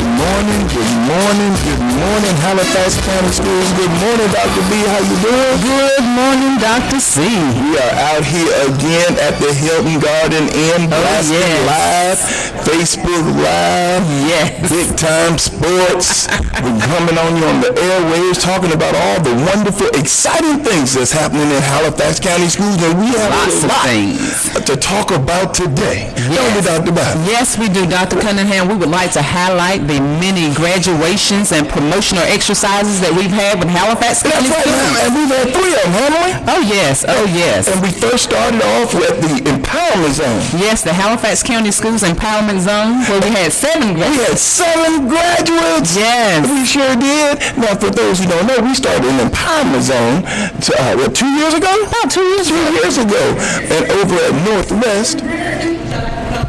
good morning, good morning, good morning, Halifax County Schools. Good morning, Dr. B. How you doing? Good morning, Dr. C. We are out here again at the Hilton Garden Inn, blasting live, Facebook Live, Big Time Sports. We're coming on you on the airwaves, talking about all the wonderful, exciting things that's happening in Halifax County Schools, and we have lots of things to talk about today. Don't we, Dr. Biden? Yes, we do, Dr. Cunningham. We would like to highlight the many graduations and promotional exercises that we've had with Halifax County Schools. And we've had 3 of them, haven't we? Oh, yes. And we first started off with the Empowerment Zone. Yes, the Halifax County Schools Empowerment Zone, where we had 7 graduates. We had 7 graduates. Yes. We sure did. Now, for those who don't know, we started an Empowerment Zone 2 years ago? About 2 years ago. 2 years ago. And over at Northwest,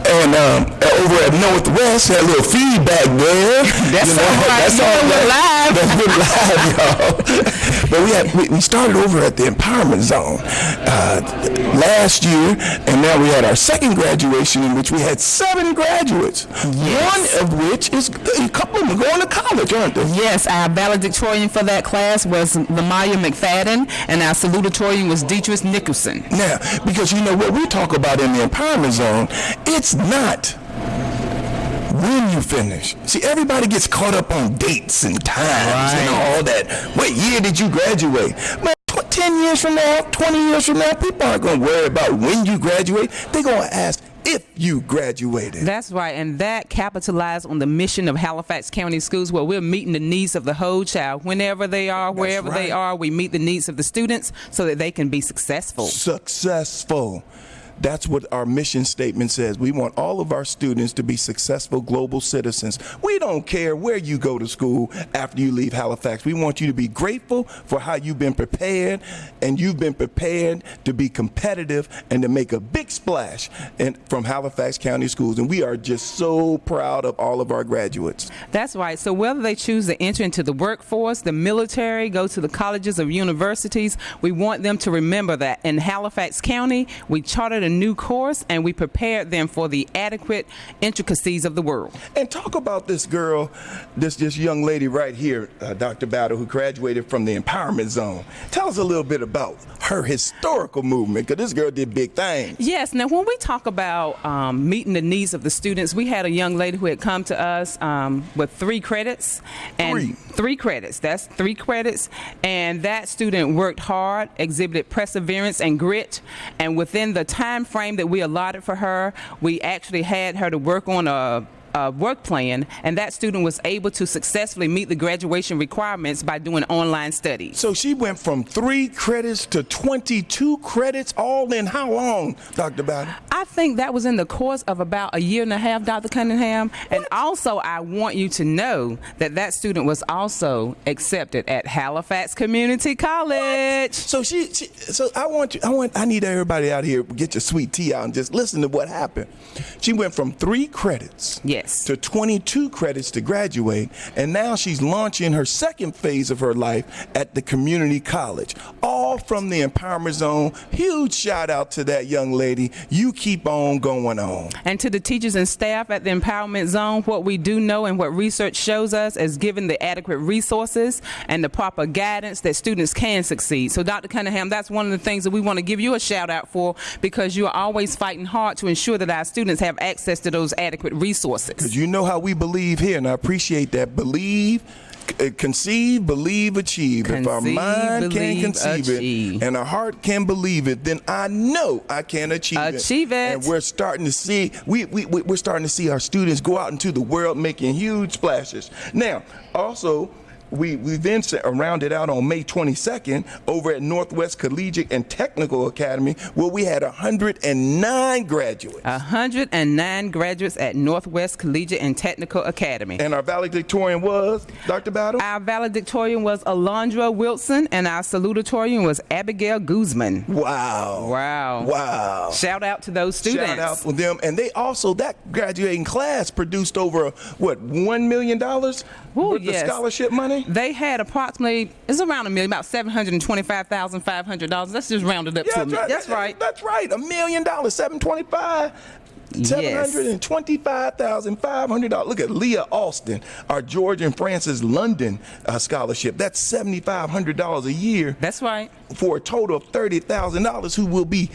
over at Northwest, had a little feedback there. That's all right. That's all live. That's good live, y'all. But we started over at the Empowerment Zone last year, and now we had our second graduation in which we had 7 graduates. Yes. One of which is a couple of them going to college, aren't they? Yes, our valedictorian for that class was Lamaya McFadden, and our salutatorian was Deatrice Nicholson. Now, because you know what we talk about in the Empowerment Zone, it's not when you finish. See, everybody gets caught up on dates and times and all that. What year did you graduate? Man, 10 years from now, 20 years from now, people aren't going to worry about when you graduate. They're going to ask if you graduated. That's right, and that capitalized on the mission of Halifax County Schools, where we're meeting the needs of the whole child. Whenever they are, wherever they are, we meet the needs of the students so that they can be successful. That's what our mission statement says. We want all of our students to be successful global citizens. We don't care where you go to school after you leave Halifax. We want you to be grateful for how you've been prepared, and you've been prepared to be competitive and to make a big splash from Halifax County Schools. And we are just so proud of all of our graduates. That's right. So whether they choose to enter into the workforce, the military, go to the colleges or universities, we want them to remember that in Halifax County, we chartered a new course, and we prepared them for the adequate intricacies of the world. And talk about this girl, this young lady right here, Dr. Battle, who graduated from the Empowerment Zone. Tell us a little bit about her historical movement, because this girl did big things. Yes. Now, when we talk about meeting the needs of the students, we had a young lady who had come to us with 3 credits. And 3 credits. That's 3 credits. And that student worked hard, exhibited perseverance and grit, and within the time frame that we allotted for her, we actually had her to work on a work plan, and that student was able to successfully meet the graduation requirements by doing online studies. So she went from 3 credits to 22 credits, all in how long, Dr. Bowden? I think that was in the course of about a year and a half, Dr. Cunningham. And also, I want you to know that that student was also accepted at Halifax Community College. So I need everybody out here, get your sweet tea out and just listen to what happened. She went from 3 credits. Yes. To 22 credits to graduate, and now she's launching her second phase of her life at the community college, all from the Empowerment Zone. Huge shout out to that young lady. You keep on going on. And to the teachers and staff at the Empowerment Zone, what we do know and what research shows us is given the adequate resources and the proper guidance that students can succeed. So Dr. Cunningham, that's one of the things that we want to give you a shout out for, because you are always fighting hard to ensure that our students have access to those adequate resources. Because you know how we believe here, and I appreciate that. Believe, conceive, believe, achieve. If our mind can conceive it and our heart can believe it, then I know I can achieve it. And we're starting to see, we're starting to see our students go out into the world making huge splashes. Now, also, we then rounded out on May 22nd over at Northwest Collegiate and Technical Academy, where we had 109 graduates. 109 graduates at Northwest Collegiate and Technical Academy. And our valedictorian was, Dr. Battle? Our valedictorian was Alondra Wilson, and our salutatorian was Abigail Guzman. Wow. Wow. Wow. Shout out to those students. Shout out for them. And they also, that graduating class produced over, $1 million worth of scholarship money? They had approximately, it's around $1 million, about $725,500. Let's just round it up to $1 million. That's right. $1 million, $725. $725,500. Look at Leah Austin, our George and Francis London scholarship. That's $7,500 a year. That's right. For a total of $30,000, who will be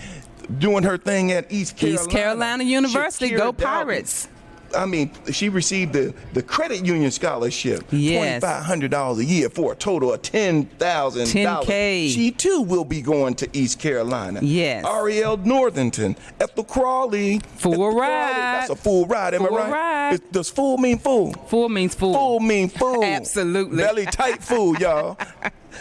doing her thing at East Carolina University. Go Pirates. I mean, she received the credit union scholarship, yes. $2,500 a year for a total of $10,000. $10K. She too will be going to East Carolina. Yes. Ariel Northington, Ethel Crawley. Full ride. That's a full ride, am I right? Ride. Does full mean full? Full means full. Full mean full. Absolutely. Belly tight full, y'all.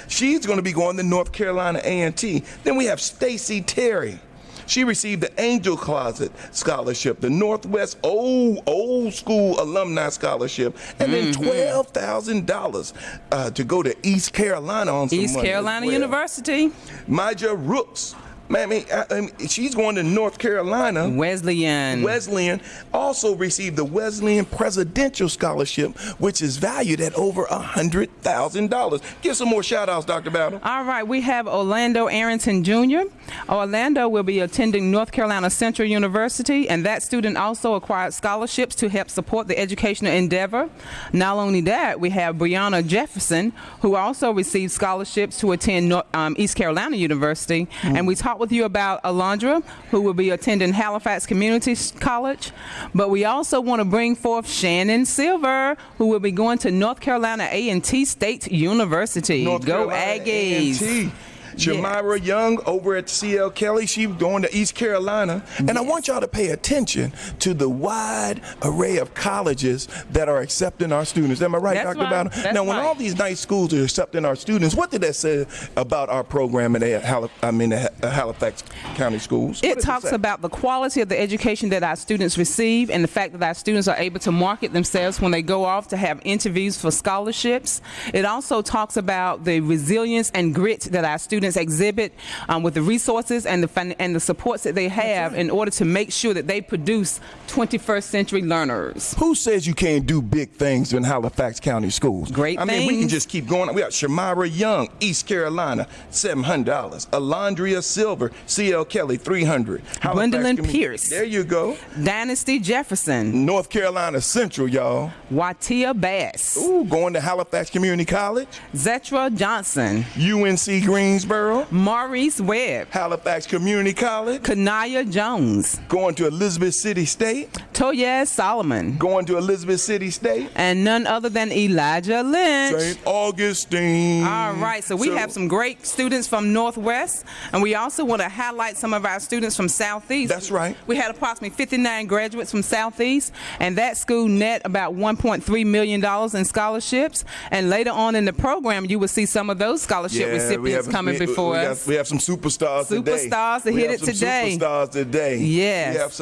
She's going to be going to North Carolina A&T. Then we have Stacy Terry. She received the Angel Closet Scholarship, the Northwest old school alumni scholarship, and then $12,000 to go to East Carolina on some East money Carolina as well. University. Maja Rooks. Man, I mean, she's going to North Carolina. Wesleyan Also received the Wesleyan Presidential Scholarship, which is valued at over $100,000. Give some more shout outs, Dr. Battle. All right, we have Orlando Arrington Jr. Orlando will be attending North Carolina Central University, and that student also acquired scholarships to help support the educational endeavor. Not only that, we have Brianna Jefferson, who also received scholarships to attend East Carolina University, and we talked with you about Alondra, who will be attending Halifax Community College. But we also want to bring forth Shannon Silver, who will be going to North Carolina A&T State University. North Go Carolina Aggies. A&T. Shamira Young over at C.L. Kelly, she's going to East Carolina. And I want y'all to pay attention to the wide array of colleges that are accepting our students. Am I right, That's Dr. right. Battle? That's Now, when right. all these nice schools are accepting our students, what did that say about our program at Halifax County Schools? It talks about the quality of the education that our students receive and the fact that our students are able to market themselves when they go off to have interviews for scholarships. It also talks about the resilience and grit that our students exhibit with the resources and the supports that they have in order to make sure that they produce 21st century learners. Who says you can't do big things in Halifax County Schools? Great I mean, we can things. just keep going. We got Shamira Young, East Carolina, $700. Alondria Silver, C.L. Kelly, $300. Gwendolyn Pierce. There you go. Dynasty Jefferson. North Carolina Central, y'all. Watia Bass. Ooh, going to Halifax Community College. Zetra Johnson. UNC Greensboro. Maurice Webb. Halifax Community College. Kanaya Jones. Going to Elizabeth City State. Toyez Solomon. Going to Elizabeth City State. And none other than Elijah Lynch. St. Augustine. All right, so we have some great students from Northwest, and we also want to highlight some of our students from Southeast. That's right. We had approximately 59 graduates from Southeast, and that school net about $1.3 million in scholarships. And later on in the program, you will see some of those scholarship recipients coming before us. We have some superstars today. Superstars that hit it today. Superstars today. Yes. We have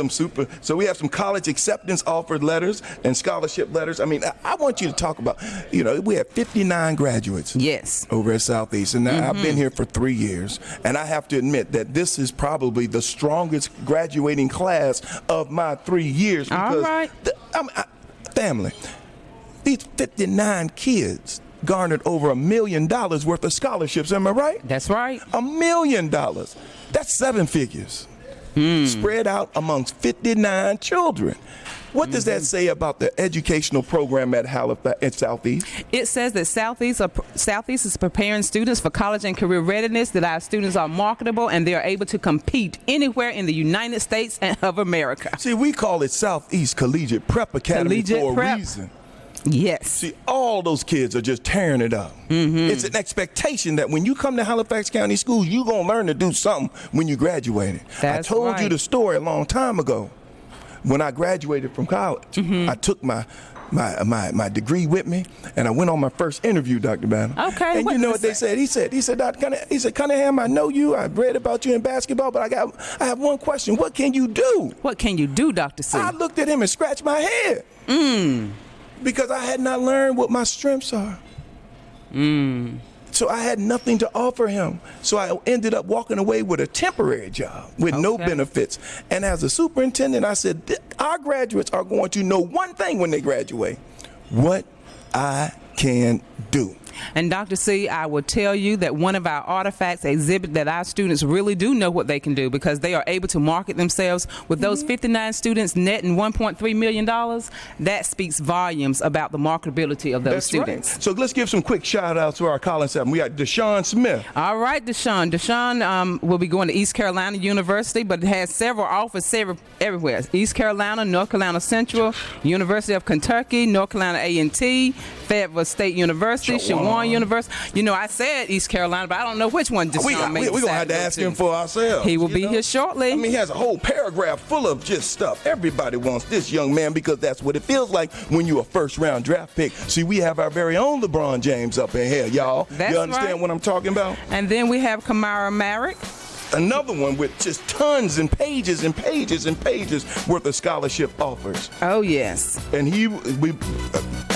so we have some college acceptance offered letters and scholarship letters. I mean, I want you to talk about, we have 59 graduates. Yes. Over at Southeast. And now I've been here for 3 years. And I have to admit that this is probably the strongest graduating class of my 3 years. Because all right. Family, these 59 kids garnered over $1 million worth of scholarships. Am I right? That's right. $1 million. That's 7 figures. Spread out amongst 59 children. What does that say about the educational program at Halifax at Southeast? It says that Southeast is preparing students for college and career readiness, that our students are marketable and they are able to compete anywhere in the United States of America. See, we call it Southeast Collegiate Prep Academy for a reason. Yes. See, all those kids are just tearing it up. It's an expectation that when you come to Halifax County Schools, you're going to learn to do something when you graduate. I told you the story a long time ago. When I graduated from college, I took my degree with me, and I went on my first interview, Dr. Banner. Okay. And you know what they said? He said, Dr. Cunningham, Cunningham, I know you. I've read about you in basketball, but I have one question. What can you do? What can you do, Dr. C? I looked at him and scratched my head. Because I had not learned what my strengths are. So I had nothing to offer him. So I ended up walking away with a temporary job with no benefits. And as a superintendent, I said, our graduates are going to know one thing when they graduate: what I can do. And Dr. C, I will tell you that one of our artifacts exhibit that our students really do know what they can do, because they are able to market themselves. With those 59 students netting $1.3 million, that speaks volumes about the marketability of those students. Right. So let's give some quick shout outs to our Collins 7. We got Deshaun Smith. All right, Deshaun. Deshaun will be going to East Carolina University, but it has several offices everywhere. East Carolina, North Carolina Central, University of Kentucky, North Carolina A&T, Fayetteville State University, Shawan University. You know, I said East Carolina, but I don't know which one Deshaun made. We're going to have to ask him for ourselves. He will be here shortly. I mean, he has a whole paragraph full of just stuff. Everybody wants this young man, because that's what it feels like when you're a first-round draft pick. See, we have our very own LeBron James up in here, y'all. You understand what I'm talking about? And then we have Kamara Merrick. Another one with just tons and pages and pages and pages worth of scholarship offers. Oh, yes. And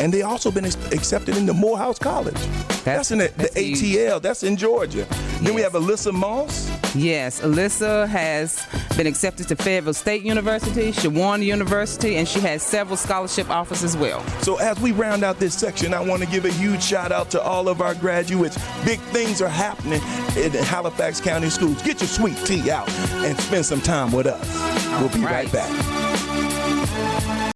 and they also been accepted into Morehouse College. That's in the ATL. That's in Georgia. Yes. Then we have Alyssa Moss. Yes, Alyssa has been accepted to Fayetteville State University, Shawan University, and she has several scholarship offers as well. So as we round out this section, I want to give a huge shout out to all of our graduates. Big things are happening in the Halifax County Schools. Get your sweet tea out and spend some time with us. We'll be right back.